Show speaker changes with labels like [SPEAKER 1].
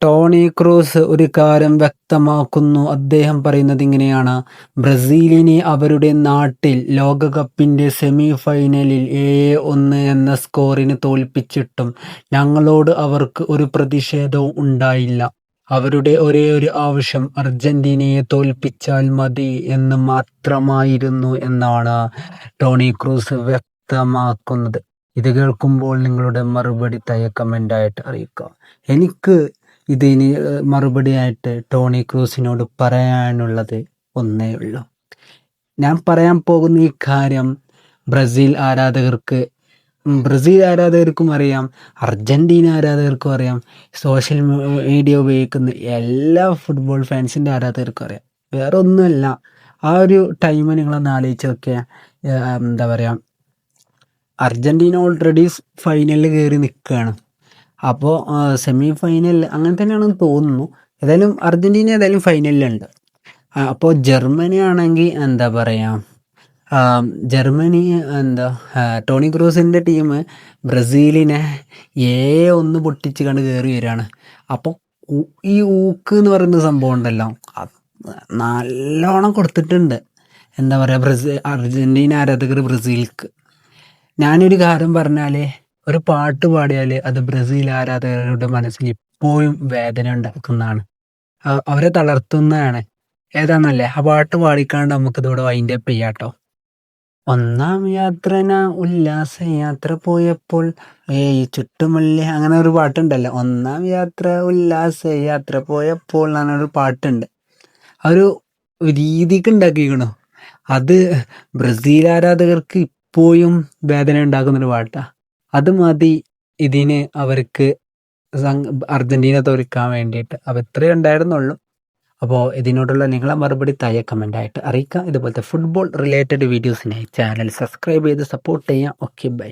[SPEAKER 1] Toni Kroos ഒരു കാര്യം വ്യക്തമാക്കുന്നു. അദ്ദേഹം പറയുന്നത് ഇങ്ങനെയാണ്: ബ്രസീലിനെ അവരുടെ നാട്ടിൽ ലോകകപ്പിന്റെ സെമി ഫൈനലിൽ 7-1 എന്ന സ്കോറിന് തോൽപ്പിച്ചിട്ടും ഞങ്ങളോട് അവർക്ക് ഒരു പ്രതിഷേധവും ഉണ്ടായില്ല. അവരുടെ ഒരേയൊരു ആവശ്യം അർജന്റീനയെ തോൽപ്പിച്ചാൽ മതി എന്ന് മാത്രമായിരുന്നു എന്നാണ് ടോണി ക്രൂസ് വ്യക്തമാക്കുന്നത്. ഇത് കേൾക്കുമ്പോൾ നിങ്ങളുടെ മറുപടി കമൻ്റായിട്ട് അറിയിക്കുക. എനിക്ക് ഇതിന് മറുപടിയായിട്ട് ടോണി ക്രൂസിനോട് പറയാനുള്ളത് ഒന്നേ ഉള്ളൂ. ഞാൻ പറയാൻ പോകുന്ന ഈ കാര്യം ബ്രസീൽ ആരാധകർക്കും അറിയാം, അർജന്റീന ആരാധകർക്കും അറിയാം, സോഷ്യൽ മീഡിയ ഉപയോഗിക്കുന്ന എല്ലാ ഫുട്ബോൾ ഫാൻസിൻ്റെ ആരാധകർക്കും അറിയാം. വേറെ ഒന്നുമല്ല, ആ ഒരു ടൈം നിങ്ങളൊന്ന് ആലോചിച്ച് നോക്കിയാൽ എന്താ പറയുക, അർജന്റീന ഓൾറെഡി ഫൈനലിൽ കയറി നിൽക്കുകയാണ്. അപ്പോൾ സെമി ഫൈനൽ അങ്ങനെ തന്നെയാണെന്ന് തോന്നുന്നു. ഏതായാലും അർജന്റീന ഫൈനലിലുണ്ട്. അപ്പോൾ ജർമ്മനി ആണെങ്കിൽ എന്താ പറയുക, ടോണി ക്രൂസിൻ്റെ ടീം ബ്രസീലിനെ 7-1 പൊട്ടിച്ച് കണ്ട് കയറി വരികയാണ്. അപ്പോൾ ഈ ഊക്ക് എന്ന് പറയുന്ന സംഭവം ഉണ്ടല്ലോ, നല്ലോണം കൊടുത്തിട്ടുണ്ട്. എന്താ പറയുക, അർജന്റീന ആരാധകർ ബ്രസീലിക്ക്. ഞാനൊരു കാര്യം പറഞ്ഞാൽ, ഒരു പാട്ട് പാടിയാൽ അത് ബ്രസീൽ ആരാധകരുടെ മനസ്സിൽ ഇപ്പോഴും വേദന ഉണ്ടാക്കുന്നതാണ്, അവരെ തളർത്തുന്നതാണ്. ഏതാണെന്നല്ലേ, ആ പാട്ട് പാടിക്കാണ്ട് നമുക്കിതോടെ വൈൻഡ് അപ്പ് ചെയ്യാട്ടോ. ഒന്നാം യാത്രന ഉല്ലാസ യാത്ര പോയപ്പോൾ ചുറ്റുമല്ലി, അങ്ങനെ ഒരു പാട്ടുണ്ടല്ലോ, ഒന്നാം യാത്ര ഉല്ലാസ യാത്ര പോയപ്പോൾ എന്നൊരു പാട്ടുണ്ട്. ആ ഒരു രീതിക്ക് ഉണ്ടാക്കിക്കണോ, അത് ബ്രസീൽ ആരാധകർക്ക് ഇപ്പോഴും വേദന ഉണ്ടാക്കുന്നൊരു പാട്ടാണ്. അത് മതി ഇതിന് അവർക്ക് അർജന്റീന തോൽക്കാൻ വേണ്ടിയിട്ട്. അപ്പോൾ ഇത്രയേ ഉണ്ടായിരുന്നുള്ളൂ. അപ്പോൾ ഇതിനോടുള്ള നിങ്ങളെ മറുപടി കമൻ്റായിട്ട് അറിയിക്കുക. ഇതുപോലത്തെ ഫുട്ബോൾ റിലേറ്റഡ് വീഡിയോസിനായി ചാനൽ സബ്സ്ക്രൈബ് ചെയ്ത് സപ്പോർട്ട് ചെയ്യാം. Okay, by.